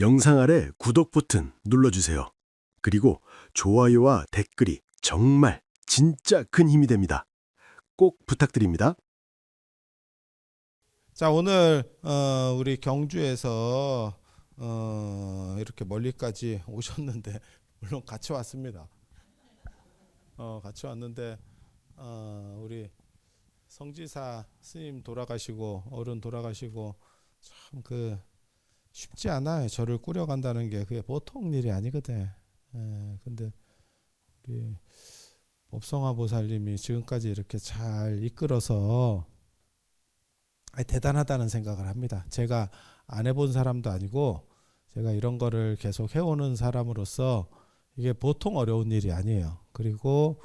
영상 아래 구독 버튼 눌러주세요. 그리고 좋아요와 댓글이 정말 진짜 큰 힘이 됩니다. 꼭 부탁드립니다. 자, 오늘 우리 경주에서 이렇게 멀리까지 오셨는데 물론 같이 왔습니다. 같이 왔는데 우리 성지사 스님 돌아가시고 어른 돌아가시고 참 쉽지 않아요. 절을 꾸려간다는 게 그게 보통 일이 아니거든. 근데 우리 법성화 보살님이 지금까지 이렇게 잘 이끌어서 대단하다는 생각을 합니다. 제가 안 해본 사람도 아니고 제가 이런 거를 계속 해오는 사람으로서 이게 보통 어려운 일이 아니에요. 그리고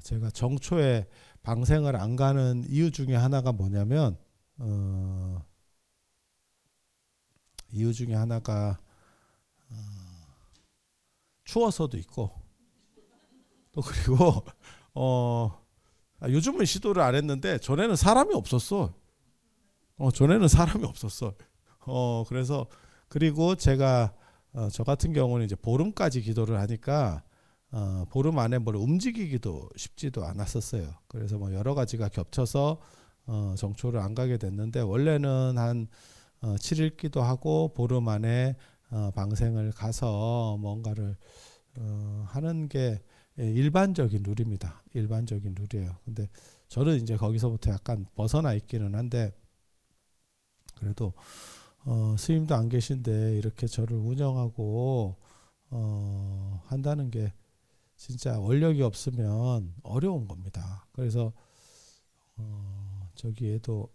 제가 정초에 방생을 안 가는 이유 중에 하나가 뭐냐면 이유 중에 하나가 추워서도 있고 또 그리고 요즘은 시도를 안 했는데 전에는 사람이 없었어. 전에는 사람이 없었어. 그래서 그리고 제가 저 같은 경우는 이제 보름까지 기도를 하니까 보름 안에 뭘 움직이기도 쉽지도 않았었어요. 그래서 뭐 여러 가지가 겹쳐서 정초를 안 가게 됐는데 원래는 한 7일 기도하고 보름 안에 방생을 가서 뭔가를 하는 게 일반적인 룰입니다. 일반적인 룰이에요. 근데 저는 이제 거기서부터 약간 벗어나 있기는 한데 그래도 스님도 안 계신데 이렇게 저를 운영하고 한다는 게 진짜 원력이 없으면 어려운 겁니다. 그래서 저기에도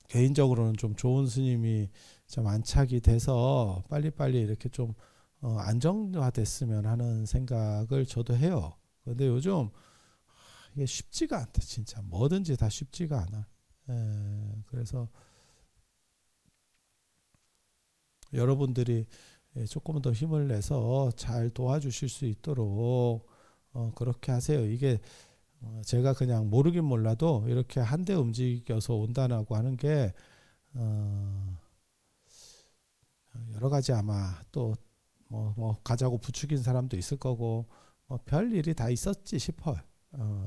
개인적으로는 좀 좋은 스님이 좀 안착이 돼서 빨리빨리 이렇게 좀 안정화됐으면 하는 생각을 저도 해요. 근데 요즘 이게 쉽지가 않다. 진짜 뭐든지 다 쉽지가 않아. 그래서 여러분들이 조금 더 힘을 내서 잘 도와주실 수 있도록 그렇게 하세요. 이게 제가 그냥 모르긴 몰라도 이렇게 한데 움직여서 온다고 하는 게 여러 가지 아마 또 뭐 가자고 부추긴 사람도 있을 거고 별 일이 다 있었지 싶어요.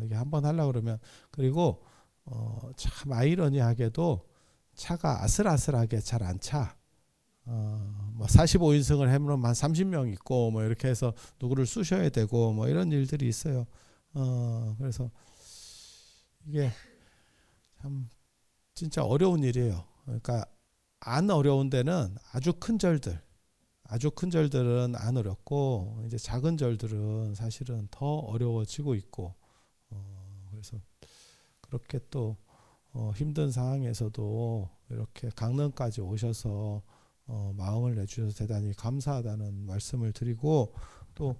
이게 한번 하려고 그러면 그리고 참 아이러니하게도 차가 아슬아슬하게 잘 안 차. 뭐 45인승을 해면 한 30명 있고 뭐 이렇게 해서 누구를 쑤셔야 되고 뭐 이런 일들이 있어요. 그래서 이게 참 진짜 어려운 일이에요. 그러니까 안 어려운 데는 아주 큰 절들은 안 어렵고 이제 작은 절들은 사실은 더 어려워지고 있고 그래서 그렇게 또 힘든 상황에서도 이렇게 강릉까지 오셔서 마음을 내주셔서 대단히 감사하다는 말씀을 드리고 또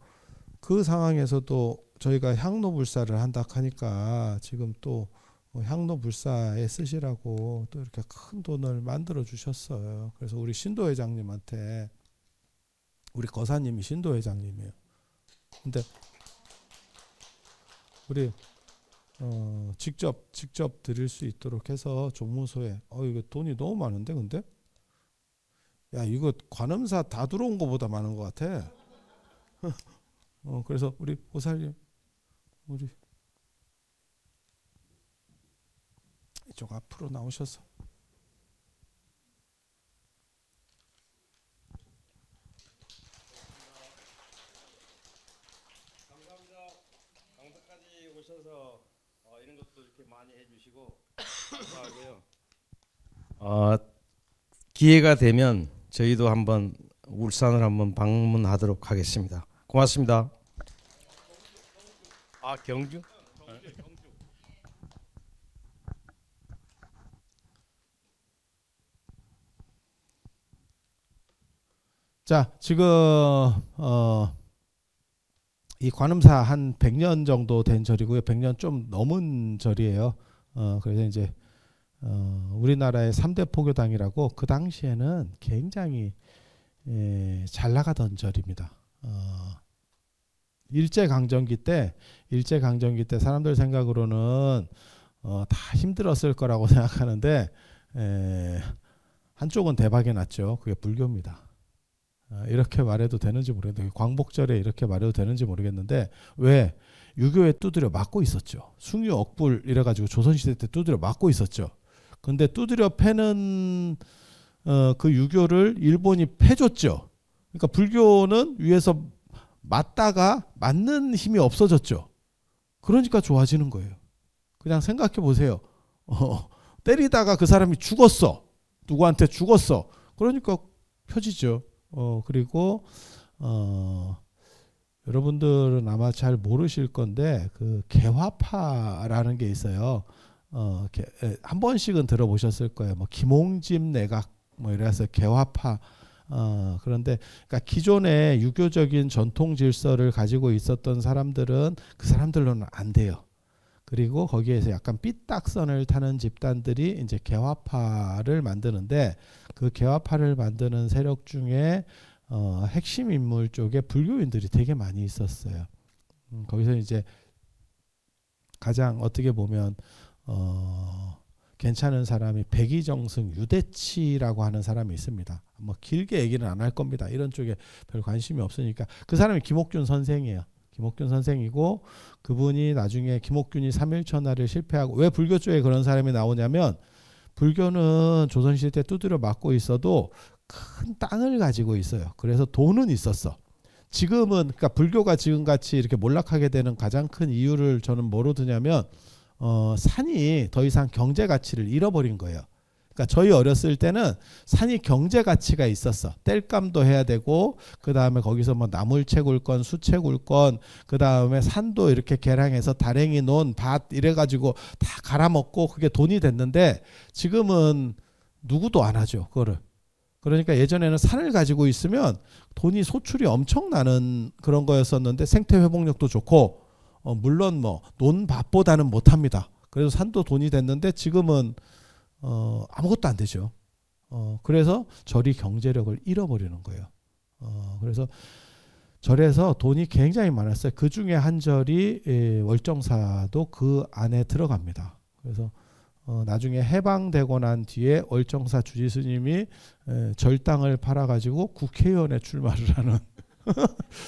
그 상황에서도 저희가 향로불사를 한다 하니까 지금 또 향로불사에 쓰시라고 또 이렇게 큰 돈을 만들어 주셨어요. 그래서 우리 신도 회장님한테 우리 거사님이 신도 회장님이에요. 근데 우리 직접 드릴 수 있도록 해서 종무소에 이거 돈이 너무 많은데 근데 야 이거 관음사 다 들어온 것보다 많은 것 같아. 그래서 우리 보살님 우리 이쪽 앞으로 나오셔서 감사합니다. 강사까지 오셔서 이런 것도 이렇게 많이 해주시고 감사하고요. 기회가 되면 저희도 한번 울산을 한번 방문하도록 하겠습니다. 고맙습니다. 경주? 자 지금 이 관음사 한 100년 정도 된 절이고요. 100년 좀 넘은 절이에요. 그래서 이제 우리나라의 3대 포교당이라고 그 당시에는 굉장히 잘 나가던 절입니다. 일제강점기 때 사람들 생각으로는 다 힘들었을 거라고 생각하는데 한쪽은 대박이 났죠. 그게 불교입니다. 이렇게 말해도 되는지 모르겠는데 광복절에 이렇게 말해도 되는지 모르겠는데 왜 유교에 두드려 맞고 있었죠. 숭유 억불 이래가지고 조선시대 때 두드려 맞고 있었죠. 근데 두드려 패는 그 유교를 일본이 패줬죠. 그러니까 불교는 위에서 맞다가 맞는 힘이 없어졌죠. 그러니까 좋아지는 거예요. 그냥 생각해 보세요. 때리다가 그 사람이 죽었어. 누구한테 죽었어. 그러니까 펴지죠. 그리고 여러분들은 아마 잘 모르실 건데 그 개화파라는 게 있어요. 한 번씩은 들어보셨을 거예요. 뭐 김홍집 내각 뭐 이래서 개화파. 그런데 그러니까 기존의 유교적인 전통 질서를 가지고 있었던 사람들은 그 사람들로는 안 돼요. 그리고 거기에서 약간 삐딱선을 타는 집단들이 이제 개화파를 만드는데 그 개화파를 만드는 세력 중에 핵심 인물 쪽에 불교인들이 되게 많이 있었어요. 거기서 이제 가장 어떻게 보면 괜찮은 사람이 백의정승 유대치라고 하는 사람이 있습니다. 뭐 길게 얘기는 안 할 겁니다. 이런 쪽에 별 관심이 없으니까. 그 사람이 김옥균 선생이에요. 김옥균 선생이고 그분이 나중에 김옥균이 삼일천하를 실패하고 왜 불교 쪽에 그런 사람이 나오냐면 불교는 조선시대 때 두드려 맞고 있어도 큰 땅을 가지고 있어요. 그래서 돈은 있었어. 지금은 그러니까 불교가 지금같이 이렇게 몰락하게 되는 가장 큰 이유를 저는 뭐로 드냐면 산이 더 이상 경제 가치를 잃어버린 거예요. 그러니까 저희 어렸을 때는 산이 경제 가치가 있었어. 땔감도 해야 되고 그 다음에 거기서 뭐 나물 채굴 건, 수채 굴 건, 그 다음에 산도 이렇게 개량해서 다랭이 논, 밭 이래가지고 다 갈아먹고 그게 돈이 됐는데 지금은 누구도 안 하죠. 그거를. 그러니까 예전에는 산을 가지고 있으면 돈이 소출이 엄청나는 그런 거였었는데 생태 회복력도 좋고 물론 뭐 논밭보다는 못합니다. 그래서 산도 돈이 됐는데 지금은 아무것도 안 되죠. 그래서 절이 경제력을 잃어버리는 거예요. 그래서 절에서 돈이 굉장히 많았어요. 그 중에 한 절이 월정사도 그 안에 들어갑니다. 그래서 나중에 해방되고 난 뒤에 월정사 주지스님이 절 땅을 팔아가지고 국회의원에 출마를 하는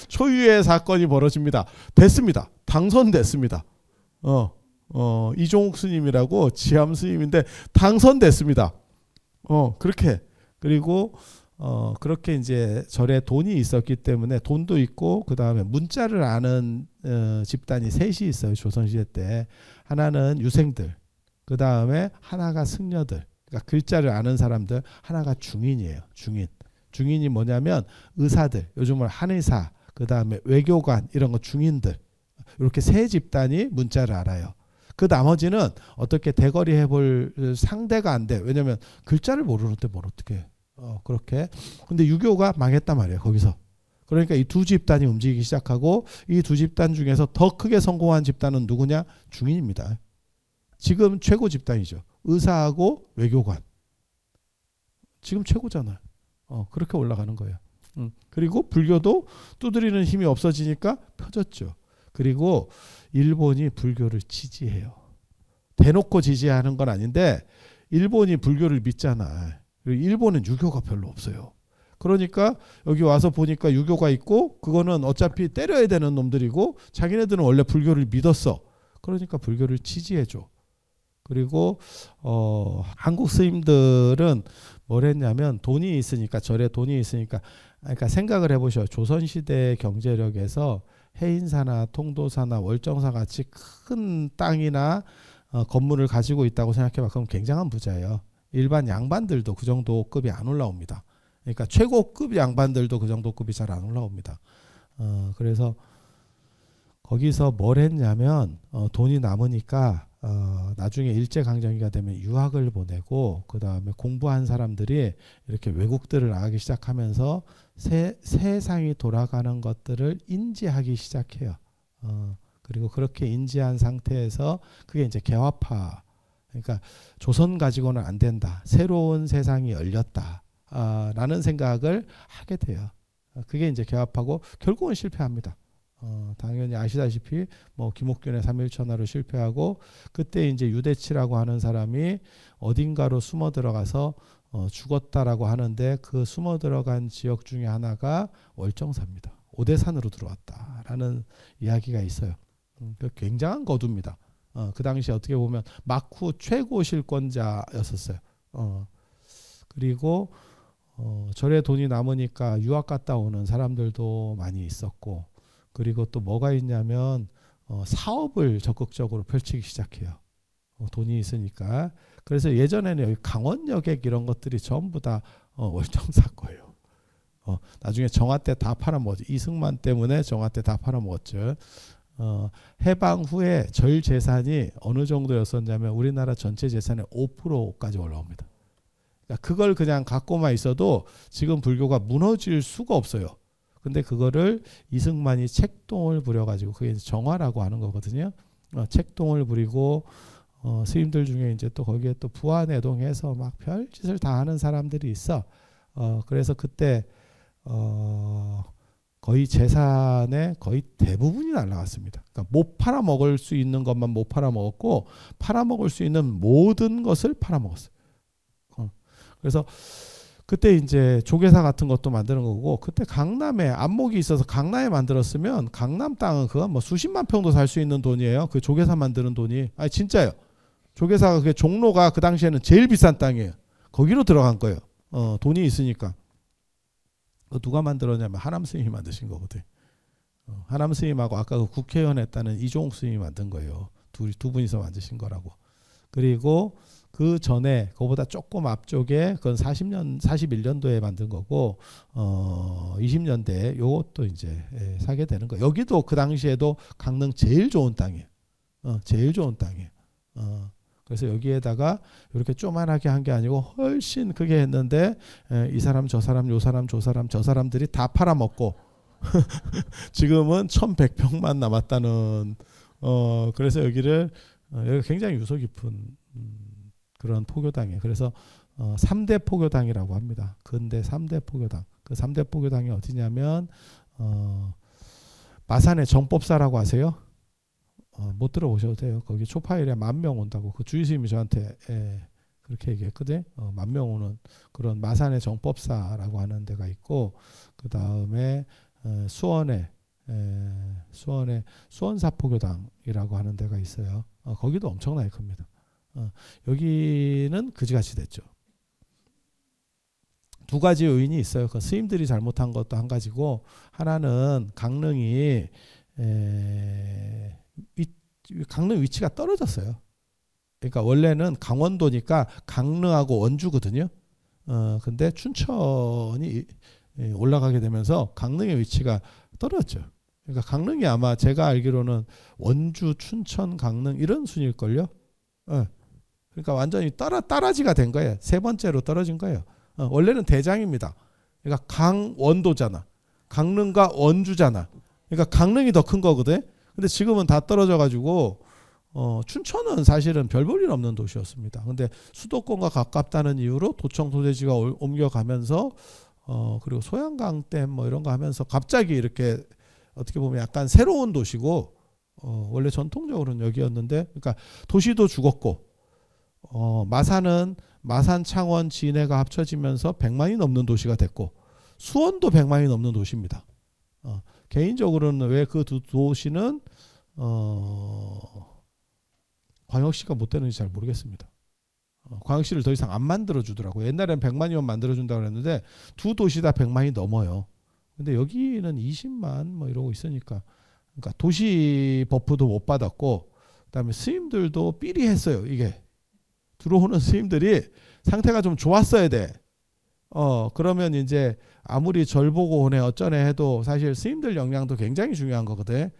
초유의 사건이 벌어집니다. 됐습니다. 당선됐습니다. 이종욱 스님이라고 지암 스님인데 당선됐습니다. 그렇게 그리고 그렇게 이제 절에 돈이 있었기 때문에 돈도 있고 그 다음에 문자를 아는 집단이 셋이 있어요. 조선시대 때 하나는 유생들, 그 다음에 하나가 승려들, 그러니까 글자를 아는 사람들, 하나가 중인이에요. 중인이 뭐냐면 의사들, 요즘은 한의사, 그 다음에 외교관 이런 거 중인들 이렇게 세 집단이 문자를 알아요. 그 나머지는 어떻게 대거리 해볼 상대가 안 돼. 왜냐면 글자를 모르는데 뭘 어떻게 해. 그렇게. 근데 유교가 망했단 말이에요. 거기서. 그러니까 이 두 집단이 움직이기 시작하고 이 두 집단 중에서 더 크게 성공한 집단은 누구냐? 중인입니다. 지금 최고 집단이죠. 의사하고 외교관. 지금 최고잖아요. 그렇게 올라가는 거예요. 그리고 불교도 두드리는 힘이 없어지니까 펴졌죠. 그리고 일본이 불교를 지지해요. 대놓고 지지하는 건 아닌데 일본이 불교를 믿잖아. 그리고 일본은 유교가 별로 없어요. 그러니까 여기 와서 보니까 유교가 있고 그거는 어차피 때려야 되는 놈들이고 자기네들은 원래 불교를 믿었어. 그러니까 불교를 지지해줘. 그리고 한국 스님들은 뭘 했냐면 돈이 있으니까 절에 돈이 있으니까 그러니까 생각을 해보셔. 조선시대 경제력에서 해인사나 통도사나 월정사 같이 큰 땅이나 건물을 가지고 있다고 생각해봐. 그럼 굉장한 부자예요. 일반 양반들도 그 정도 급이 안 올라옵니다. 그러니까 최고급 양반들도 그 정도 급이 잘 안 올라옵니다. 그래서 거기서 뭘 했냐면 돈이 남으니까 나중에 일제강점기가 되면 유학을 보내고 그 다음에 공부한 사람들이 이렇게 외국들을 나가기 시작하면서 세상이 돌아가는 것들을 인지하기 시작해요. 그리고 그렇게 인지한 상태에서 그게 이제 개화파. 그러니까 조선 가지고는 안 된다. 새로운 세상이 열렸다. 라는 생각을 하게 돼요. 그게 이제 개화파고 결국은 실패합니다. 당연히 아시다시피 뭐 김옥균의 삼일천하로 실패하고 그때 이제 유대치라고 하는 사람이 어딘가로 숨어 들어가서 죽었다라고 하는데 그 숨어 들어간 지역 중에 하나가 월정사입니다. 오대산으로 들어왔다라는 이야기가 있어요. 굉장한 거두입니다. 그 당시 어떻게 보면 막후 최고 실권자였었어요. 그리고 절에 돈이 남으니까 유학 갔다 오는 사람들도 많이 있었고, 그리고 또 뭐가 있냐면 사업을 적극적으로 펼치기 시작해요. 돈이 있으니까. 그래서 예전에는 여기 강원여객 이런 것들이 전부 다 월정사 거예요. 나중에 정화 때 다 팔아먹었죠. 이승만 때문에 정화 때 다 팔아먹었죠. 해방 후에 절 재산이 어느 정도였었냐면 우리나라 전체 재산의 5%까지 올라옵니다. 그러니까 그걸 그냥 갖고만 있어도 지금 불교가 무너질 수가 없어요. 근데 그거를 이승만이 책동을 부려가지고 그게 정화라고 하는 거거든요. 책동을 부리고 스님들 중에 이제 또 거기에 또 부안해동해서 막 별짓을 다 하는 사람들이 있어. 그래서 그때 거의 재산의 거의 대부분이 날라갔습니다. 그러니까 못 팔아먹을 수 있는 것만 못 팔아먹었고 팔아먹을 수 있는 모든 것을 팔아먹었어요. 그래서 그때 이제 조계사 같은 것도 만드는 거고, 그때 강남에 안목이 있어서 강남에 만들었으면 강남 땅은 그건 뭐 수십만 평도 살 수 있는 돈이에요. 그 조계사 만드는 돈이. 아니 진짜요. 조계사가 그 종로가 그 당시에는 제일 비싼 땅이에요. 거기로 들어간 거예요. 돈이 있으니까. 누가 만들었냐면 하남 스님이 만드신 거거든. 하남 스님하고 아까 그 국회의원 했다는 이종욱 스님이 만든 거예요. 두 분이서 만드신 거라고. 그리고 그 전에 그거보다 조금 앞쪽에 그건 41년도에 만든 거고 20년대 요것도 이제 사게 되는 거. 여기도 그 당시에도 강릉 제일 좋은 땅이에요. 제일 좋은 땅이에요. 그래서 여기에다가 이렇게 조만하게 한 게 아니고 훨씬 크게 했는데 이 사람 저 사람 요 사람 저 사람 저 사람들이 다 팔아먹고 지금은 1100평만 남았다는 그래서 여기가 굉장히 유서 깊은 그런 포교당이에요. 그래서 3대 포교당이라고 합니다. 근대 3대 포교당. 그 3대 포교당이 어디냐면 마산의 정법사라고 아세요? 못 들어보셔도 돼요. 거기 초파일에 10,000명 온다고 그 주의스님이 저한테 그렇게 얘기했거든. 10,000명 오는 그런 마산의 정법사라고 하는 데가 있고, 그 다음에 수원에 수원사포교당이라고 하는 데가 있어요. 거기도 엄청나게 큽니다. 여기는 그지같이 됐죠. 두 가지 요인이 있어요. 그 스님들이 잘못한 것도 한 가지고, 하나는 강릉이 강릉 위치가 떨어졌어요. 그러니까 원래는 강원도니까 강릉하고 원주거든요. 근데 춘천이 올라가게 되면서 강릉의 위치가 떨어졌죠. 그러니까 강릉이 아마 제가 알기로는 원주, 춘천, 강릉 이런 순일걸요. 그러니까 완전히 따라지가 된 거예요. 세 번째로 떨어진 거예요. 원래는 대장입니다. 그러니까 강원도잖아. 강릉과 원주잖아. 그러니까 강릉이 더 큰 거거든. 근데 지금은 다 떨어져 가지고 춘천은 사실은 별 볼 일 없는 도시였습니다. 근데 수도권과 가깝다는 이유로 도청 소재지가 옮겨가면서 그리고 소양강댐 뭐 이런 거 하면서 갑자기 이렇게 어떻게 보면 약간 새로운 도시고, 원래 전통적으로는 여기였는데, 그러니까 도시도 죽었고, 마산은 마산, 창원, 진해가 합쳐지면서 100만이 넘는 도시가 됐고, 수원도 100만이 넘는 도시입니다. 개인적으로는 왜 그 두 도시는 광역시가 못 되는지 잘 모르겠습니다. 광역시를 더 이상 안 만들어주더라고요. 옛날에는 100만이면 만들어준다고 그랬는데 두 도시 다 100만이 넘어요. 근데 여기는 20만 뭐 이러고 있으니까, 그러니까 도시 버프도 못 받았고, 그다음에 스님들도 삐리했어요. 이게 들어오는 스님들이 상태가 좀 좋았어야 돼. 그러면 이제 아무리 절 보고 오네 어쩌네 해도 사실 스님들 역량도 굉장히 중요한 거거든.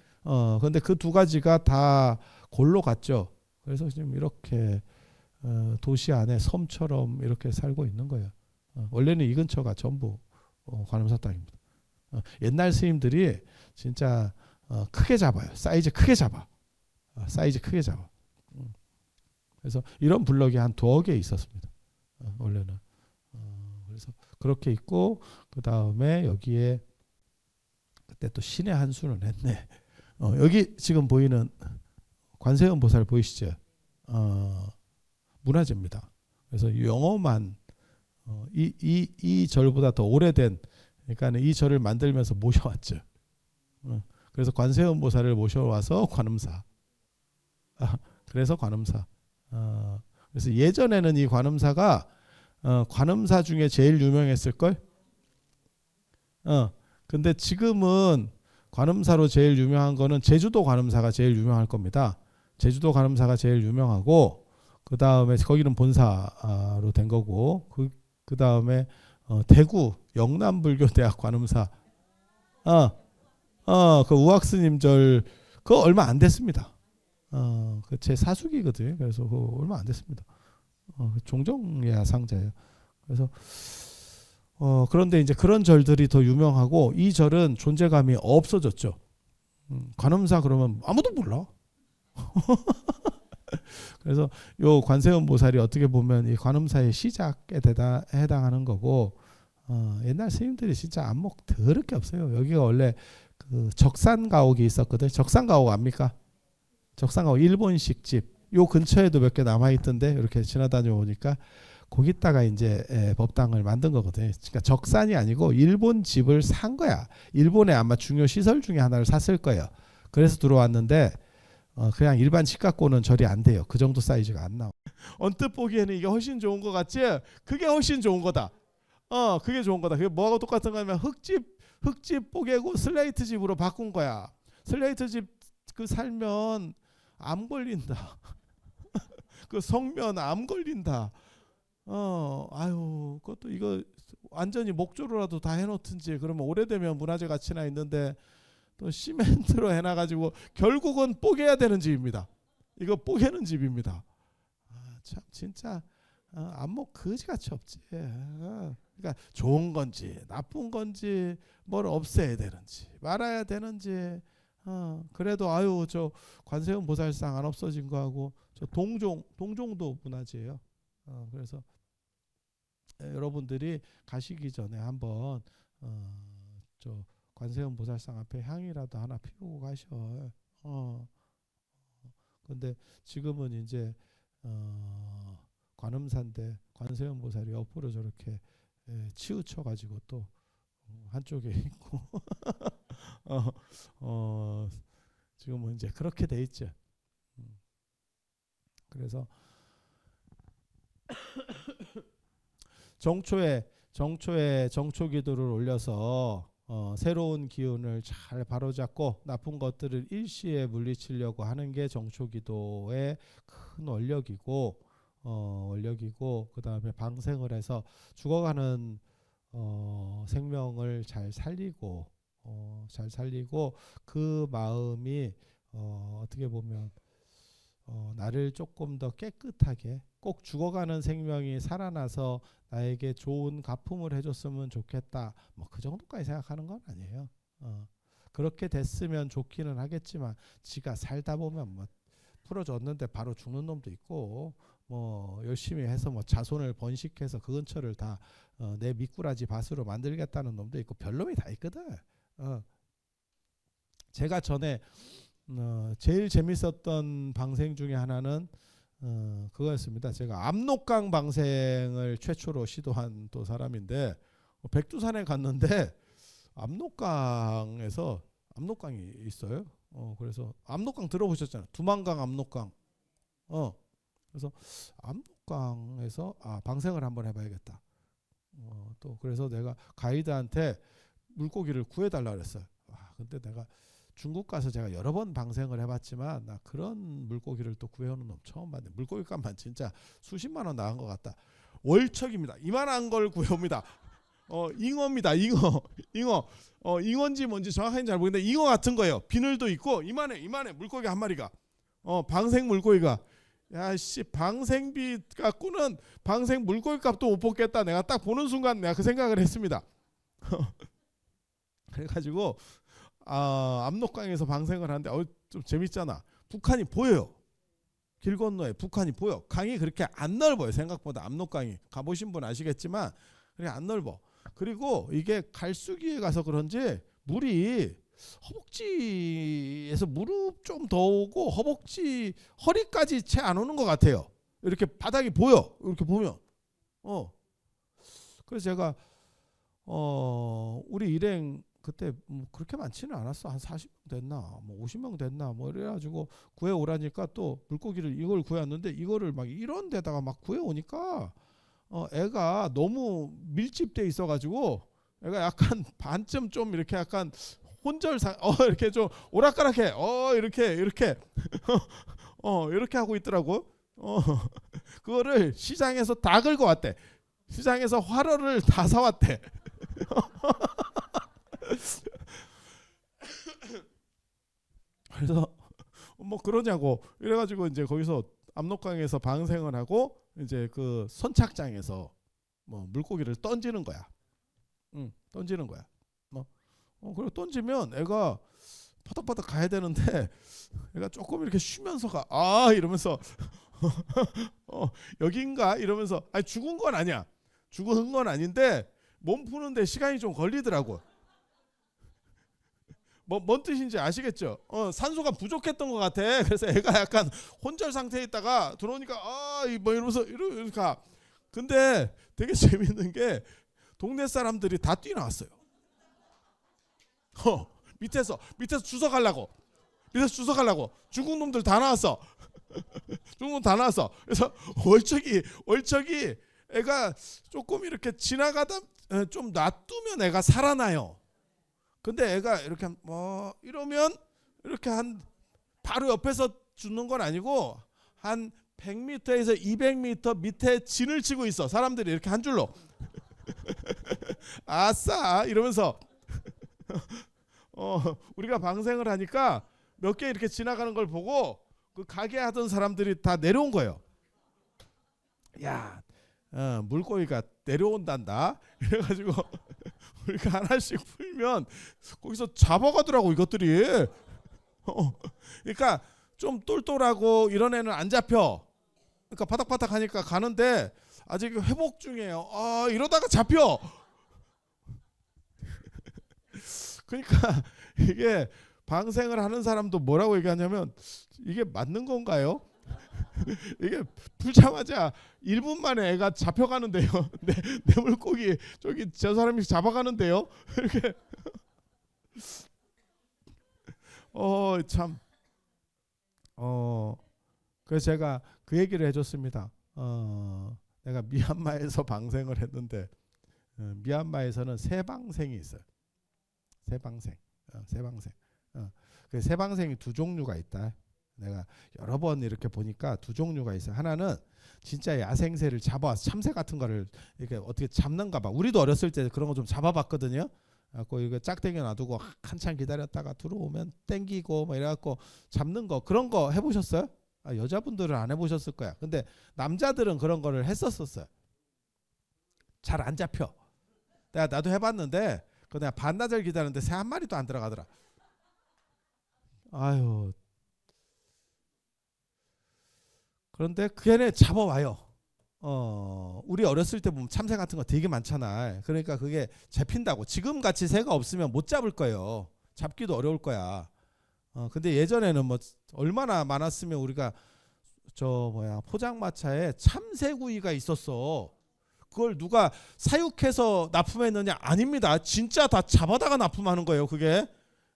근데 그 두 가지가 다 골로 갔죠. 그래서 지금 이렇게 도시 안에 섬처럼 이렇게 살고 있는 거예요. 원래는 이 근처가 전부 관음사 땅입니다. 옛날 스님들이 진짜 크게 잡아요. 사이즈 크게 잡아. 사이즈 크게 잡아. 그래서 이런 블럭이 한 2개 있었습니다. 원래는. 그래서 그렇게 있고, 그 다음에 여기에 그때 또 신의 한수는 했네. 여기 지금 보이는 관세음 보살 보이시죠? 문화재입니다. 그래서 영험한 이 절보다 더 오래된, 그러니까 이 절을 만들면서 모셔왔죠. 그래서 관세음 보살을 모셔와서 관음사. 그래서 관음사. 그래서 예전에는 이 관음사가 관음사 중에 제일 유명했을 걸. 근데 지금은 관음사로 제일 유명한 거는 제주도 관음사가 제일 유명할 겁니다. 제주도 관음사가 제일 유명하고, 그 다음에 거기는 본사로 된 거고, 그 다음에 대구 영남불교대학 관음사, 그 우학스님절 그거 얼마 안 됐습니다. 그 제 사수기거든요. 그래서 그거 얼마 안 됐습니다. 종정예하 상자예요. 그래서 그런데 이제 그런 절들이 더 유명하고, 이 절은 존재감이 없어졌죠. 관음사 그러면 아무도 몰라. 그래서 요 관세음 보살이 어떻게 보면 이 관음사의 시작에 해당하는 거고, 옛날 스님들이 진짜 안목 더럽게 없어요. 여기가 원래 그 적산가옥이 있었거든. 적산가옥 압니까? 적산가옥 일본식 집. 요 근처에도 몇 개 남아 있던데, 이렇게 지나다녀 보니까 거기다가 이제 법당을 만든 거거든요. 그러니까 적산이 아니고 일본 집을 산 거야. 일본의 아마 중요 시설 중에 하나를 샀을 거예요. 그래서 들어왔는데 그냥 일반 집 갖고는 절이 안 돼요. 그 정도 사이즈가 안 나와. 언뜻 보기에는 이게 훨씬 좋은 거 같지? 그게 훨씬 좋은 거다. 그게 좋은 거다. 그게 뭐하고 똑같은 거냐면 흙집 뽀개고 슬레이트 집으로 바꾼 거야. 슬레이트 집 그 살면 암 걸린다. 그 성면 암 걸린다. 아유, 그것도 이거 완전히 목조로라도 다 해놓든지, 그러면 오래되면 문화재 가치나 있는데 또 시멘트로 해놔가지고 결국은 뽀개야 되는 집입니다. 이거 뽀개는 집입니다. 참 진짜 안목 거지같이 없지. 그러니까 좋은 건지 나쁜 건지, 뭘 없애야 되는지 말아야 되는지. 그래도 아유, 저 관세음 보살상 안 없어진 거하고, 저 동종도 문화재예요. 그래서 여러분들이 가시기 전에 한번 저 관세음 보살상 앞에 향이라도 하나 피우고 가셔. 근데 지금은 이제 관음사인데 관세음 보살이 옆으로 저렇게 치우쳐 가지고 또 한쪽에 있고 지금은 이제 그렇게 돼 있죠. 그래서 정초에 정초기도를 올려서 새로운 기운을 잘 바로잡고 나쁜 것들을 일시에 물리치려고 하는 게 정초기도의 큰 원력이고, 그 다음에 방생을 해서 죽어가는 생명을 잘 살리고 그 마음이 어떻게 보면 나를 조금 더 깨끗하게, 꼭 죽어가는 생명이 살아나서 나에게 좋은 가품을 해줬으면 좋겠다, 뭐 그 정도까지 생각하는 건 아니에요. 그렇게 됐으면 좋기는 하겠지만, 지가 살다 보면 뭐 풀어줬는데 바로 죽는 놈도 있고, 뭐 열심히 해서 뭐 자손을 번식해서 그 근처를 다 내 미꾸라지 밭으로 만들겠다는 놈도 있고, 별놈이 다 있거든. 제가 전에 제일 재밌었던 방생 중에 하나는 그거였습니다. 제가 압록강 방생을 최초로 시도한 또 사람인데, 백두산에 갔는데 압록강에서, 압록강이 있어요. 그래서 압록강 들어보셨잖아요. 두만강 압록강. 그래서 압록강에서 방생을 한번 해봐야겠다. 또 그래서 내가 가이드한테 물고기를 구해달라 그랬어요. 근데 내가 중국 가서 제가 여러 번 방생을 해봤지만, 나 그런 물고기를 또 구해오는 놈 처음 봤네. 물고기 값만 진짜 수십만 원 나간 것 같다. 월척입니다. 이만한 걸 구해옵니다. 잉어입니다. 잉어. 잉어인지 뭔지 정확하게 잘 모르겠는데 잉어 같은 거예요. 비늘도 있고 이만해 물고기 한 마리가. 방생 물고기가. 야씨, 방생비 갖고는 방생 물고기 값도 못 뽑겠다. 내가 딱 보는 순간 내가 그 생각을 했습니다. 그래가지고 압록강에서 방생을 하는데 좀 재밌잖아. 북한이 보여요. 길 건너에 북한이 보여. 강이 그렇게 안 넓어요. 생각보다 압록강이. 가보신 분 아시겠지만 그렇게 안 넓어. 그리고 이게 갈수기에 가서 그런지 물이 허벅지에서 무릎 좀 더 오고 허벅지 허리까지 채 안 오는 것 같아요. 이렇게 바닥이 보여. 이렇게 보면 그래서 제가 우리 일행 그때 뭐 그렇게 많지는 않았어. 한 40명 됐나, 뭐 50명 됐나, 뭐 이래가지고 구해 오라니까 또 물고기를 이걸 구해왔는데 이거를 막 이런 데다가 막 구해 오니까 애가 너무 밀집돼 있어가지고 애가 약간 반쯤 좀 이렇게 약간 혼절상 이렇게 좀 오락가락해 이렇게 이렇게 이렇게 하고 있더라고. 그거를 시장에서 다 긁어 왔대. 시장에서 화로를 다 사왔대. 그래서 뭐 그러냐고 이래가지고 이제 거기서 압록강에서 방생을 하고 이제 그 선착장에서 뭐 물고기를 던지는 거야. 던지는 거야. 그리고 던지면 애가 파닥파닥 가야 되는데 애가 조금 이렇게 쉬면서 이러면서 여긴가 이러면서 아니 죽은 건 아니야. 죽은 건 아닌데 몸 푸는데 시간이 좀 걸리더라고. 뭔 뜻인지 아시겠죠? 산소가 부족했던 것 같아. 그래서 애가 약간 혼절 상태에 있다가 들어오니까 뭐 이러면서 이러니까 근데 되게 재밌는 게 동네 사람들이 다 뛰어나왔어요. 밑에서 주워 가려고. 중국 놈들 다 나왔어. 중국 놈 다 나왔어. 그래서 월척이 애가 조금 이렇게 지나가다 좀 놔두면 애가 살아나요. 근데 애가 이렇게 뭐 이러면 이렇게 한 바로 옆에서 죽는 건 아니고 한 100m에서 200m 밑에 진을 치고 있어. 사람들이 이렇게 한 줄로. 아싸 이러면서 우리가 방생을 하니까 몇 개 이렇게 지나가는 걸 보고 그 가게 하던 사람들이 다 내려온 거예요. 야, 물고기가 내려온단다. 이래가지고 우리가 하나씩 풀면 거기서 잡아가더라고 이것들이. 그러니까 좀 똘똘하고 이런 애는 안 잡혀. 그러니까 바닥바닥 하니까 가는데 아직 회복 중이에요. 이러다가 잡혀. 그러니까 이게 방생을 하는 사람도 뭐라고 얘기하냐면 이게 맞는 건가요? 이게 풀자마자 1분 만에 애가 잡혀가는데요. 내 물고기 저기 저 사람이 잡아가는데요. 이렇게 참. 그래서 제가 그 얘기를 해줬습니다. 내가 미얀마에서 방생을 했는데 미얀마에서는 새방생이 있어요. 새방생. 그 새방생이 두 종류가 있다. 내가 여러 번 이렇게 보니까 두 종류가 있어요. 하나는 진짜 야생새를 잡아와서 참새 같은 거를 이렇게 어떻게 잡는가 봐. 우리도 어렸을 때 그런 거 좀 잡아봤거든요. 갖고 이거 짝대기 놔두고 한참 기다렸다가 들어오면 땡기고 뭐 이래갖고 잡는 거 그런 거 해보셨어요? 여자분들은 안 해보셨을 거야. 근데 남자들은 그런 거를 했었어요. 잘 안 잡혀. 나도 해봤는데 그 내가 반나절 기다렸는데 새 한 마리도 안 들어가더라. 아유. 그런데 그 애네 잡아와요. 우리 어렸을 때 보면 참새 같은 거 되게 많잖아. 그러니까 그게 잡힌다고. 지금 같이 새가 없으면 못 잡을 거예요. 잡기도 어려울 거야. 근데 예전에는 뭐 얼마나 많았으면 우리가 포장마차에 참새구이가 있었어. 그걸 누가 사육해서 납품했느냐? 아닙니다. 진짜 다 잡아다가 납품하는 거예요. 그게.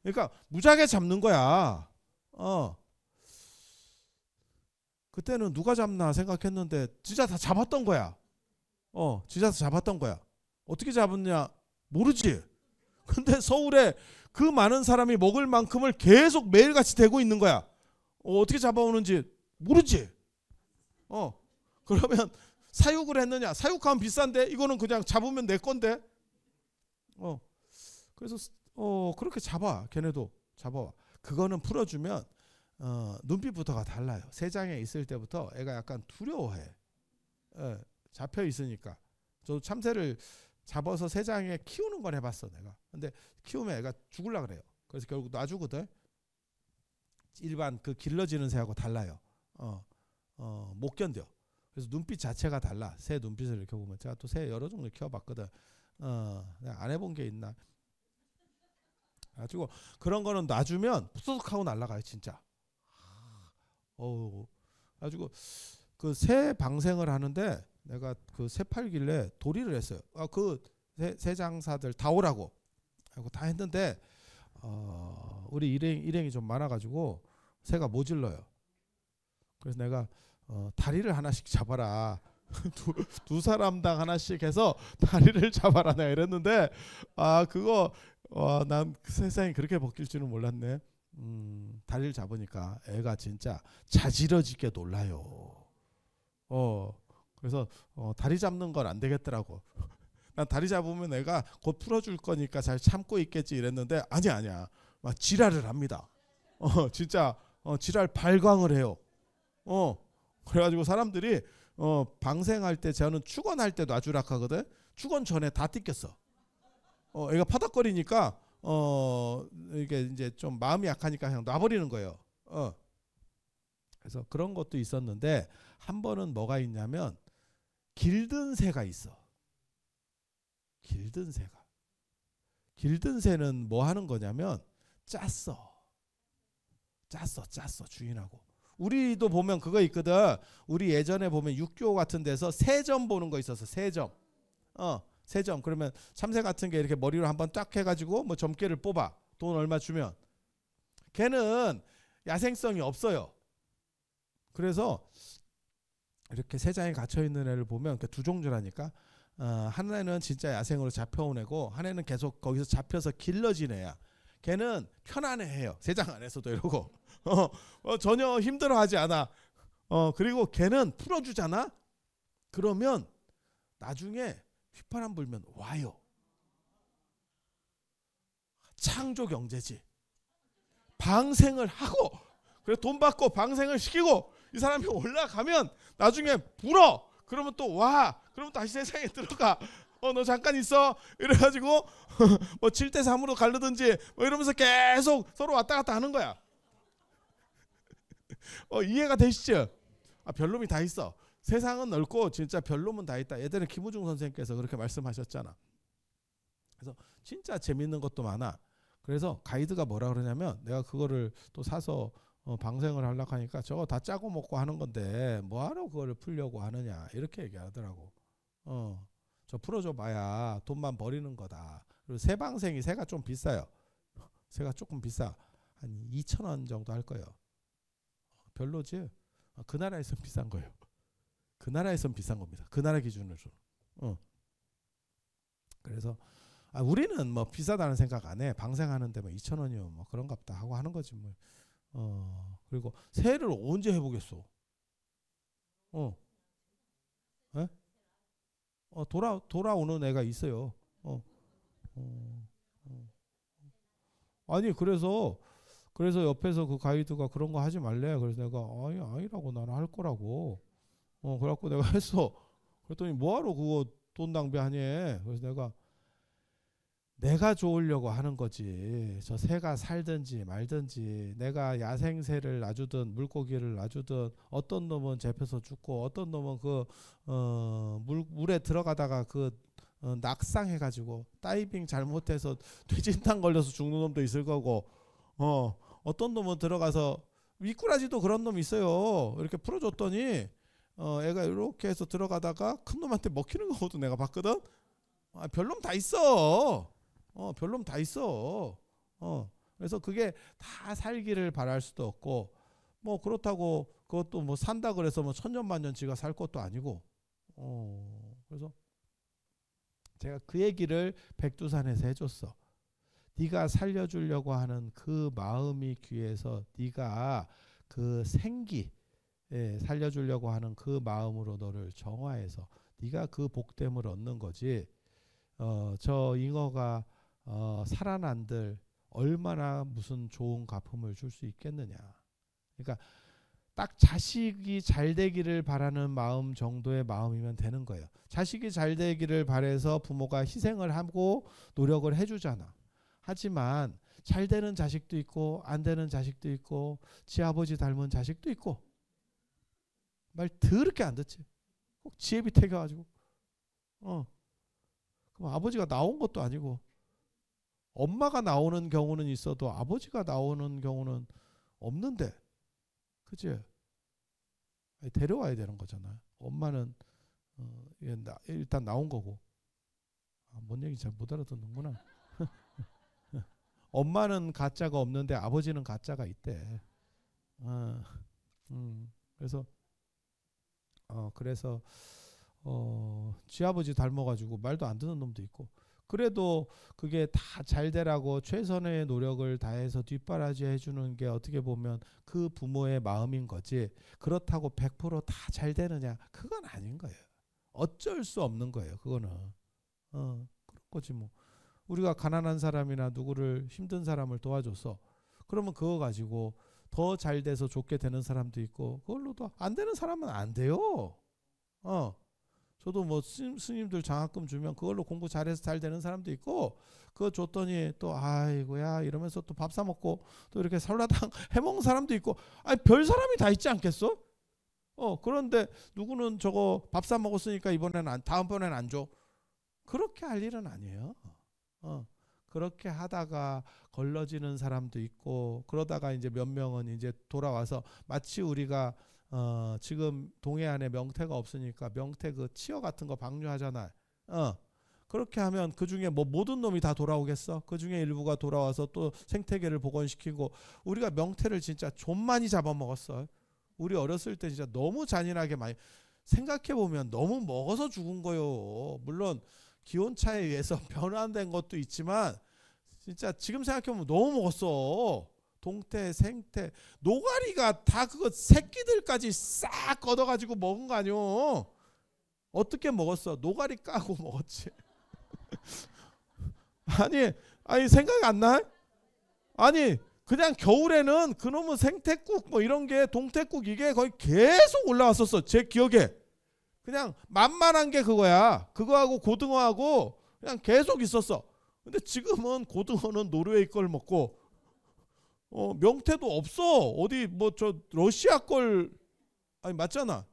그러니까 무지하게 잡는 거야. 그때는 누가 잡나 생각했는데 진짜 다 잡았던 거야. 진짜 다 잡았던 거야. 어떻게 잡았냐? 모르지. 근데 서울에 그 많은 사람이 먹을 만큼을 계속 매일같이 대고 있는 거야. 어떻게 잡아오는지 모르지. 그러면 사육을 했느냐? 사육하면 비싼데 이거는 그냥 잡으면 내 건데. 그래서 그렇게 잡아. 걔네도 잡아와. 그거는 풀어주면 눈빛부터가 달라요. 새장에 있을 때부터 애가 약간 두려워해. 잡혀 있으니까. 저도 참새를 잡아서 새장에 키우는 건 해봤어 내가. 근데 키우면 애가 죽을라 그래요. 그래서 결국 놔주거든. 일반 그 길러지는 새하고 달라요. 못 견뎌. 그래서 눈빛 자체가 달라. 새 눈빛을 이렇게 보면 제가 또 새 여러 종류 키워봤거든. 내가 안 해본 게 있나. 가지고 그런 거는 놔주면 푸석하고 푸 날아가요 진짜. 가지고 그 새 방생을 하는데 내가 그 새 팔길래 도리를 했어요. 그 새 장사들 다 오라고 하고 다 했는데 우리 일행이 좀 많아가지고 새가 모질러요. 그래서 내가 다리를 하나씩 잡아라. 두 사람당 하나씩 해서 다리를 잡아라 내가 이랬는데 그거 난 세상이 그렇게 바뀔 줄은 몰랐네. 다리를 잡으니까 애가 진짜 자지러지게 놀라요. 그래서 다리 잡는 건 안 되겠더라고. 난 다리 잡으면 애가 곧 풀어줄 거니까 잘 참고 있겠지 이랬는데 아니야. 막 지랄을 합니다. 진짜 지랄 발광을 해요. 그래가지고 사람들이 방생할 때 저는 축원할 때 놔주락 하거든. 축원 전에 다 뜯겼어. 애가 파닥거리니까 이게 이제 좀 마음이 약하니까 그냥 놔버리는 거예요. 그래서 그런 것도 있었는데 한 번은 뭐가 있냐면 길든 새가 있어. 길든 새는 뭐 하는 거냐면 짰어 주인하고. 우리도 보면 그거 있거든. 우리 예전에 보면 육교 같은 데서 세점 보는 거 있었어. 세점. 세점. 그러면 참새 같은 게 이렇게 머리로 한번 딱 해가지고 뭐 점괘를 뽑아. 돈 얼마 주면. 걔는 야생성이 없어요. 그래서 이렇게 세장에 갇혀 있는 애를 보면 두 종류라니까. 한 애는 진짜 야생으로 잡혀온 애고 한 애는 계속 거기서 잡혀서 길러진 애야. 걔는 편안해해요. 세장 안에서도 이러고 전혀 힘들어하지 않아. 그리고 걔는 풀어주잖아. 그러면 나중에 휘파람 불면 와요. 창조 경제지. 방생을 하고 그래 돈 받고 방생을 시키고 이 사람이 올라가면 나중에 불어. 그러면 또 와. 그러면 다시 세상에 들어가. 너 잠깐 있어. 이래가지고 뭐 7대3으로 가르든지 뭐 이러면서 계속 서로 왔다 갔다 하는 거야. 이해가 되시죠? 별놈이 다 있어. 세상은 넓고 진짜 별놈은 다 있다. 예전에 김우중 선생님께서 그렇게 말씀하셨잖아. 그래서 진짜 재밌는 것도 많아. 그래서 가이드가 뭐라 그러냐면 내가 그거를 또 사서 방생을 하려고 하니까 저거 다 짜고 먹고 하는 건데 뭐하러 그거를 풀려고 하느냐 이렇게 얘기하더라고. 저 풀어줘 봐야 돈만 버리는 거다. 그리고 새 방생이 새가 좀 비싸요. 새가 조금 비싸. 한 2,000원 정도 할 거예요. 별로지? 그 나라에선 비싼 거예요. 그 나라에선 비싼 겁니다. 그 나라 기준으로. 그래서 우리는 뭐 비싸다는 생각 안 해. 방생하는데 뭐 2,000원이면 뭐 그런갑다 하고 하는 거지 뭐. 그리고 새를 언제 해보겠어? 에? 돌아오는 애가 있어요. 아니 그래서 옆에서 그 가이드가 그런 거 하지 말래. 그래서 내가 아니라고 나는 할 거라고. 그래갖고 내가 했어. 그랬더니 뭐하러 그거 돈 낭비하니? 그래서 내가 좋으려고 하는 거지. 저 새가 살든지 말든지 내가 야생새를 놔주든 물고기를 놔주든 어떤 놈은 잡혀서 죽고 어떤 놈은 물에 들어가다가 낙상해가지고 다이빙 잘못해서 뇌진탕 걸려서 죽는 놈도 있을 거고 어떤 놈은 들어가서 미꾸라지도 그런 놈 있어요. 이렇게 풀어줬더니 애가 이렇게 해서 들어가다가 큰 놈한테 먹히는 거도 내가 봤거든. 별놈 다 있어. 별놈 다 있어. 그래서 그게 다 살기를 바랄 수도 없고 뭐 그렇다고 그것도 뭐 산다 그래서 뭐 천년만년 지가 살 것도 아니고. 그래서 제가 그 얘기를 백두산에서 해줬어. 네가 살려주려고 하는 그 마음이 귀해서 네가 그 생기 살려주려고 하는 그 마음으로 너를 정화해서 네가 그 복됨을 얻는 거지. 저 잉어가 살아난들 얼마나 무슨 좋은 가품을 줄 수 있겠느냐. 그러니까 딱 자식이 잘 되기를 바라는 마음 정도의 마음이면 되는 거예요. 자식이 잘 되기를 바라서 부모가 희생을 하고 노력을 해주잖아. 하지만 잘 되는 자식도 있고 안 되는 자식도 있고 지 아버지 닮은 자식도 있고 말 더럽게 안 듣지. 꼭 지혜비 태겨가지고 그럼 아버지가 나온 것도 아니고 엄마가 나오는 경우는 있어도 아버지가 나오는 경우는 없는데 그치? 데려와야 되는 거잖아. 엄마는 이게 일단 나온 거고. 뭔 얘기 잘 못 알아듣는구나. 엄마는 가짜가 없는데 아버지는 가짜가 있대. 그래서 쥐아버지 닮아가지고 말도 안 듣는 놈도 있고. 그래도 그게 다 잘 되라고 최선의 노력을 다해서 뒷바라지 해주는 게 어떻게 보면 그 부모의 마음인 거지. 그렇다고 100% 다 잘 되느냐? 그건 아닌 거예요. 어쩔 수 없는 거예요. 그거는. 그런 거지 뭐. 우리가 가난한 사람이나 누구를 힘든 사람을 도와줬어. 그러면 그거 가지고 더 잘 돼서 좋게 되는 사람도 있고, 그걸로도 안 되는 사람은 안 돼요. 저도 뭐 스님들 장학금 주면 그걸로 공부 잘해서 잘 되는 사람도 있고, 그거 줬더니 또 아이고야 이러면서 또 밥 사 먹고 또 이렇게 설라당 해먹는 사람도 있고, 아니 별 사람이 다 있지 않겠어? 그런데 누구는 저거 밥 사 먹었으니까 다음번에는 안 줘. 그렇게 할 일은 아니에요. 그렇게 하다가 걸러지는 사람도 있고, 그러다가 이제 몇 명은 이제 돌아와서 마치 우리가 지금 동해안에 명태가 없으니까 명태 그 치어 같은 거 방류하잖아. 그렇게 하면 그 중에 뭐 모든 놈이 다 돌아오겠어? 그 중에 일부가 돌아와서 또 생태계를 복원시키고. 우리가 명태를 진짜 좀 많이 잡아먹었어. 우리 어렸을 때 진짜 너무 잔인하게 많이, 생각해 보면 너무 먹어서 죽은 거요. 물론 기온차에 의해서 변화된 것도 있지만 진짜 지금 생각해보면 너무 먹었어. 동태, 생태, 노가리가 다 그거 새끼들까지 싹 걷어가지고 먹은 거 아니오. 어떻게 먹었어? 노가리 까고 먹었지. 아니 생각 안 나? 아니 그냥 겨울에는 그놈의 생태국 뭐 이런 게, 동태국 이게 거의 계속 올라왔었어. 제 기억에. 그냥 만만한 게 그거야. 그거하고 고등어하고 그냥 계속 있었어. 근데 지금은 고등어는 노르웨이 걸 먹고, 명태도 없어. 어디 뭐 저 러시아 걸, 아니 맞잖아.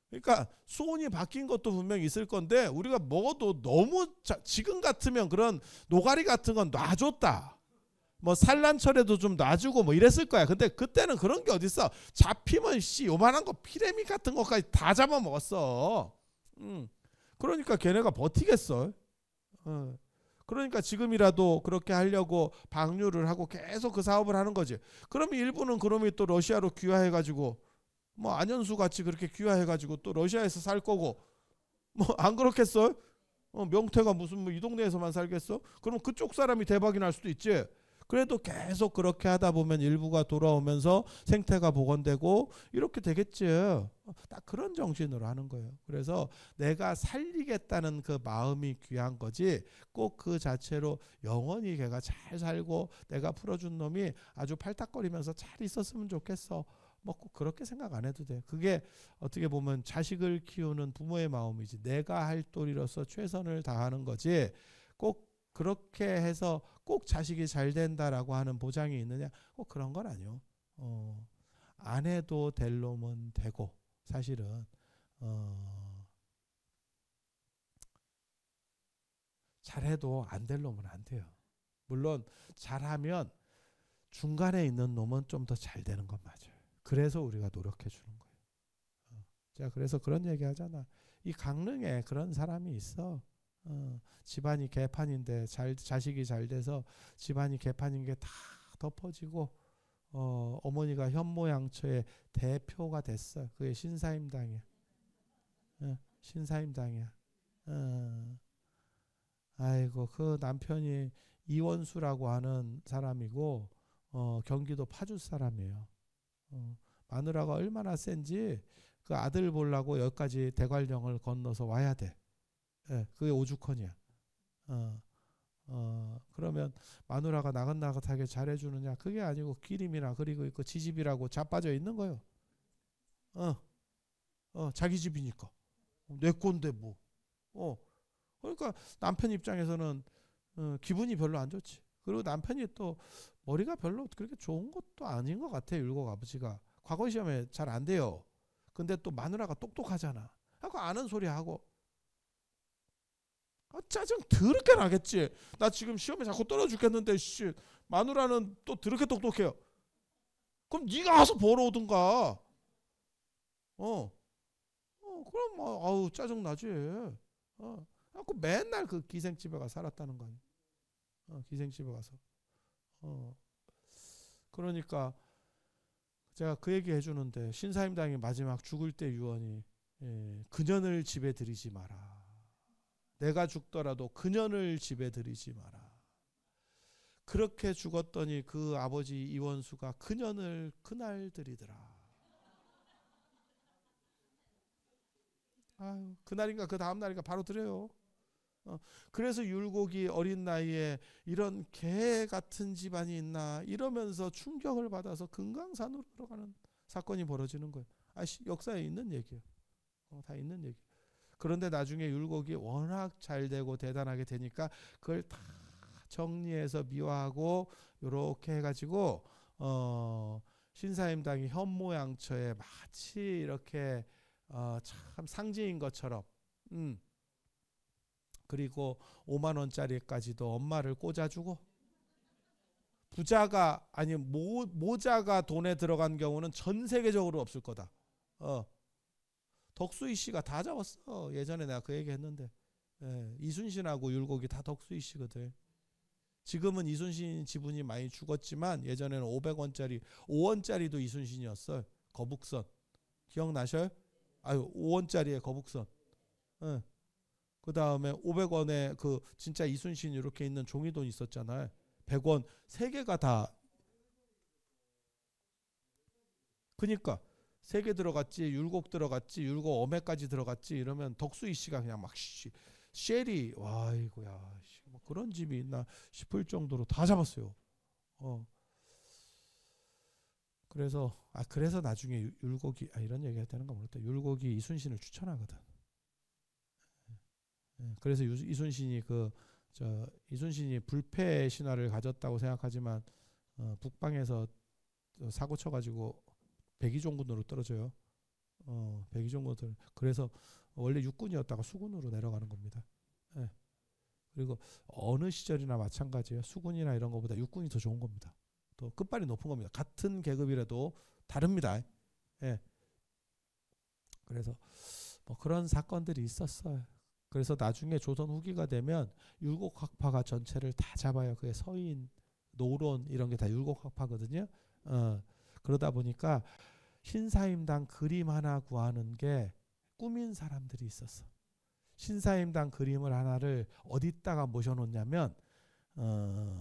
그러니까 수온이 바뀐 것도 분명히 있을 건데, 우리가 먹어도 너무 지금 같으면 그런 노가리 같은 건 놔줬다. 뭐 산란철에도 좀 놔주고 뭐 이랬을 거야. 근데 그때는 그런 게 어딨어. 잡히면 요만한 거 피레미 같은 것까지 다 잡아먹었어. 그러니까 걔네가 버티겠어. 그러니까 지금이라도 그렇게 하려고 방류를 하고 계속 그 사업을 하는 거지. 그러면 일부는 그놈이 또 러시아로 귀화해가지고 뭐 안현수 같이 그렇게 귀화해가지고 또 러시아에서 살 거고, 뭐 안 그렇겠어? 명태가 무슨 뭐 이 동네에서만 살겠어? 그럼 그쪽 사람이 대박이 날 수도 있지. 그래도 계속 그렇게 하다 보면 일부가 돌아오면서 생태가 복원되고 이렇게 되겠지. 딱 그런 정신으로 하는 거예요. 그래서 내가 살리겠다는 그 마음이 귀한 거지, 꼭 그 자체로 영원히 걔가 잘 살고 내가 풀어준 놈이 아주 팔딱거리면서 잘 있었으면 좋겠어, 뭐 꼭 그렇게 생각 안 해도 돼. 그게 어떻게 보면 자식을 키우는 부모의 마음이지, 내가 할 도리로서 최선을 다하는 거지, 꼭 그렇게 해서 꼭 자식이 잘 된다라고 하는 보장이 있느냐? 꼭 그런 건 아니요. 안 해도 될 놈은 되고, 사실은 잘해도 안 될 놈은 안 돼요. 물론 잘하면 중간에 있는 놈은 좀 더 잘 되는 건 맞아요. 그래서 우리가 노력해 주는 거예요. 자, 그래서 그런 얘기 하잖아. 이 강릉에 그런 사람이 있어. 집안이 개판인데 자식이 잘 돼서 집안이 개판인 게 다 덮어지고, 어머니가 현모양처의 대표가 됐어. 그게 신사임당이야. 신사임당이야. 아이고, 그 남편이 이원수라고 하는 사람이고, 경기도 파주 사람이에요. 마누라가 얼마나 센지 그 아들 보려고 여기까지 대관령을 건너서 와야 돼. 그게 오죽헌이야. 그러면 마누라가 나긋나긋하게 잘해주느냐? 그게 아니고 기름이나 그리고 있고 지집이라고 자빠져 있는 거예요. 자기 집이니까 내 건데 뭐. 그러니까 남편 입장에서는 기분이 별로 안 좋지. 그리고 남편이 또 머리가 별로 그렇게 좋은 것도 아닌 것 같아. 율곡 아버지가 과거 시험에 잘 안 돼요. 근데 또 마누라가 똑똑하잖아. 하고 아는 소리 하고. 짜증 더럽게 나겠지. 나 지금 시험에 자꾸 떨어 죽겠는데 마누라는 또 더럽게 똑똑해요. 그럼 네가 가서 벌어오든가. 그럼 뭐 아우 짜증 나지. 그래갖고 맨날 그 기생집에 가 살았다는 거 아니야. 기생집에 가서. 그러니까 제가 그 얘기 해주는데 신사임당이 마지막 죽을 때 유언이 그년을 집에 들이지 마라. 내가 죽더라도 그년을 집에 들이지 마라. 그렇게 죽었더니 그 아버지 이원수가 그년을 그날 들이더라. 아유, 그날인가 그 다음 날인가 바로 들여요. 그래서 율곡이 어린 나이에 이런 개 같은 집안이 있나 이러면서 충격을 받아서 금강산으로 들어가는 사건이 벌어지는 거예요. 역사에 있는 얘기예요. 다 있는 얘기. 그런데 나중에 율곡이 워낙 잘 되고 대단하게 되니까 그걸 다 정리해서 미화하고 이렇게 해가지고 신사임당이 현모양처에 마치 이렇게 참 상징인 것처럼 그리고 5만 원짜리까지도 엄마를 꽂아주고 부자가 아니 모자가 돈에 들어간 경우는 전 세계적으로 없을 거다. 덕수이 씨가 다 잡았어. 예전에 내가 그 얘기 했는데 이순신하고 율곡이 다 덕수이 씨거든. 지금은 이순신 지분이 많이 죽었지만 예전에는 500원짜리 5원짜리도 이순신이었어요. 거북선 기억나셔요? 5원짜리에 거북선. 그 다음에 500원에 그 진짜 이순신 이렇게 있는 종이돈 있었잖아요. 100원 3개가 다. 그니까 3개 들어갔지, 율곡 들어갔지, 율곡 어매까지 들어갔지 이러면 덕수이 씨가 그냥 막 쉘이 와 이거야 뭐 그런 집이 있나 싶을 정도로 다 잡았어요. 그래서 나중에 율곡이 이런 얘기해야 되는 거 모르겠다. 율곡이 이순신을 추천하거든. 그래서 이순신이 이순신이 불패 신화를 가졌다고 생각하지만 북방에서 사고 쳐가지고 백의종군으로 떨어져요. 백의종군들. 그래서 원래 육군이었다가 수군으로 내려가는 겁니다. 그리고 어느 시절이나 마찬가지예요. 수군이나 이런 것보다 육군이 더 좋은 겁니다. 또 끝발이 높은 겁니다. 같은 계급이라도 다릅니다. 그래서 뭐 그런 사건들이 있었어요. 그래서 나중에 조선 후기가 되면 율곡학파가 전체를 다 잡아요. 그게 서인, 노론 이런 게 다 율곡학파거든요. 그러다 보니까 신사임당 그림 하나 구하는 게 꿈인 사람들이 있었어. 신사임당 그림을 하나를 어디다가 모셔놓냐면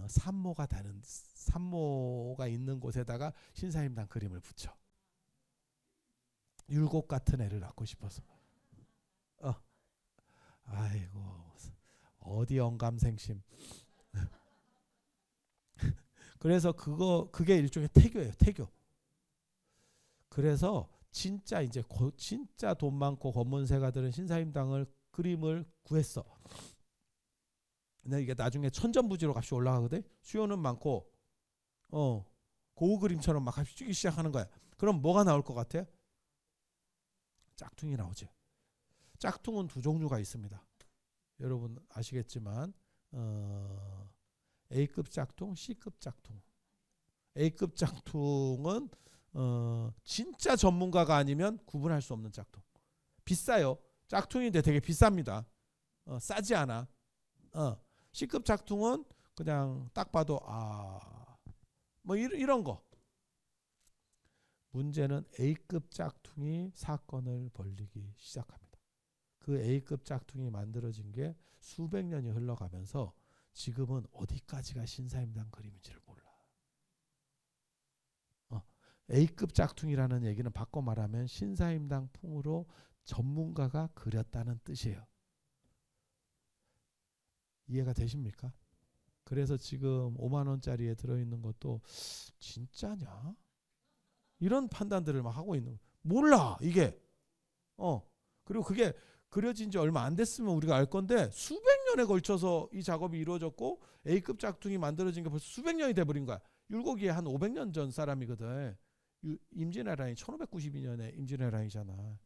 산모가 있는 곳에다가 신사임당 그림을 붙여. 율곡 같은 애를 낳고 싶어서. 아이고 어디 영감생심. 그래서 그게 일종의 태교예요. 태교. 그래서 진짜 이제 진짜 돈 많고 권문세가들은 신사임당을 그림을 구했어. 근데 이게 나중에 천전부지로 값이 올라가거든. 수요는 많고 고우 그림처럼 막 값이 뛰기 시작하는 거야. 그럼 뭐가 나올 것 같아? 짝퉁이 나오지. 짝퉁은 두 종류가 있습니다. 여러분 아시겠지만 A급 짝퉁, C급 짝퉁. A급 짝퉁은 진짜 전문가가 아니면 구분할 수 없는 짝퉁. 비싸요. 짝퉁인데 되게 비쌉니다. 싸지 않아. C급 짝퉁은 그냥 딱 봐도 뭐 이런 거. 문제는 A급 짝퉁이 사건을 벌리기 시작합니다. 그 A급 짝퉁이 만들어진 게 수백 년이 흘러가면서 지금은 어디까지가 신사임당 그림인지를 몰라. A급 짝퉁이라는 얘기는 바꿔 말하면 신사임당 풍으로 전문가가 그렸다는 뜻이에요. 이해가 되십니까? 그래서 지금 5만 원짜리에 들어있는 것도 진짜냐? 이런 판단들을 막 하고 있는 거예요. 몰라 이게. 그리고 그게 그려진 지 얼마 안 됐으면 우리가 알 건데 수백 년에 걸쳐서 이 작업이 이루어졌고 A급 짝퉁이 만들어진 게 벌써 수백 년이 돼버린 거야. 율곡이 한 500년 전 사람이거든. 임진왜란이 1592년에 임진왜란이잖아.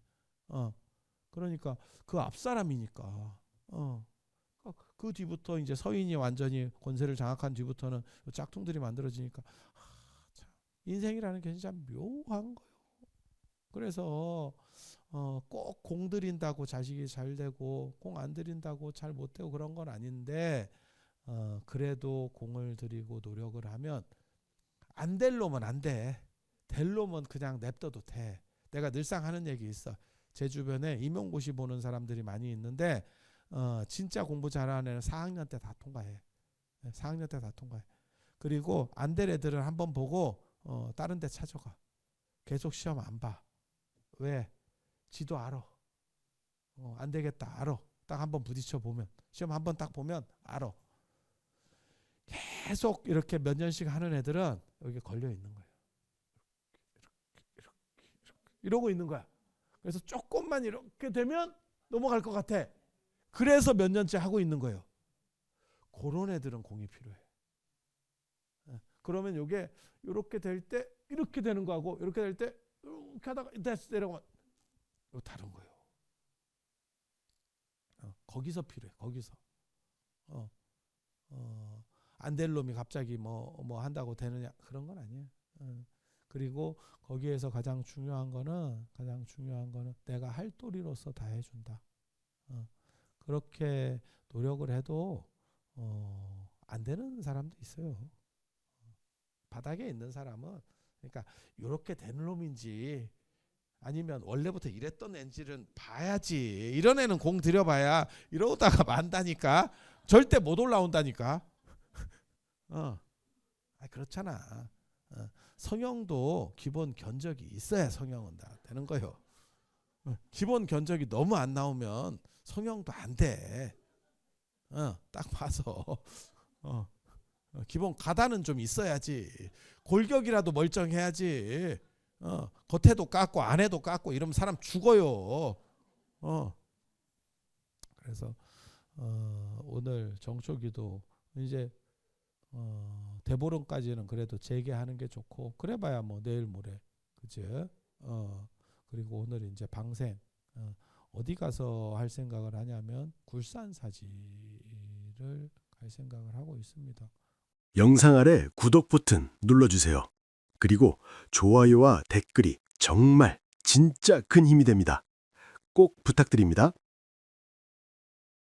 그러니까 그 앞 사람이니까. 그 뒤부터 이제 서인이 완전히 권세를 장악한 뒤부터는 짝퉁들이 만들어지니까 참 인생이라는 게 진짜 묘한 거예요. 그래서 꼭 공 들인다고 자식이 잘 되고 공 안 들인다고 잘 못 되고 그런 건 아닌데 그래도 공을 들이고 노력을 하면 안 될 놈은 안 돼. 될 놈은 그냥 냅둬도 돼. 내가 늘상 하는 얘기 있어. 제 주변에 임용고시 보는 사람들이 많이 있는데 진짜 공부 잘하는 애는 4학년 때 다 통과해. 4학년 때 다 통과해. 그리고 안 될 애들은 한번 보고 다른 데 찾아가. 계속 시험 안 봐. 왜? 지도 알아. 안 되겠다 알아. 딱 한번 부딪혀 보면 시험 한번 딱 보면 알아. 계속 이렇게 몇 년씩 하는 애들은 여기 걸려 있는 거예요. 이러고 있는 거야. 그래서 조금만 이렇게 되면 넘어갈 것 같아. 그래서 몇 년째 하고 있는 거예요. 그런 애들은 공이 필요해. 그러면 이게 이렇게 될 때 이렇게 되는 거하고 이렇게 될 때 이렇게 하다가 됐어 내려가면 이거 다른 거예요. 거기서 필요해. 거기서 안 될 놈이 갑자기 뭐 한다고 되느냐 그런 건 아니에요. 그리고 거기에서 가장 중요한 거는 내가 할 도리로서 다 해준다. 그렇게 노력을 해도 안 되는 사람도 있어요. 바닥에 있는 사람은 그러니까 이렇게 된 놈인지 아니면 원래부터 이랬던 애인지는 봐야지. 이런 애는 공 들여봐야 이러다가 만다니까. 절대 못 올라온다니까. 그렇잖아. 성형도 기본 견적이 있어야 성형은 다 되는 거예요. 기본 견적이 너무 안 나오면 성형도 안 돼. 딱 봐서 기본 가다는 좀 있어야지. 골격이라도 멀쩡해야지. 겉에도 깎고 안에도 깎고 이러면 사람 죽어요. 그래서 오늘 정초기도 이제 대보름까지는 그래도 재개하는 게 좋고 그래봐야 뭐 내일 모레 그치? 그리고 오늘 이제 방생 어디 가서 할 생각을 하냐면 굴산사지를 갈 생각을 하고 있습니다. 영상 아래 구독 버튼 눌러주세요. 그리고 좋아요와 댓글이 정말 진짜 큰 힘이 됩니다. 꼭 부탁드립니다.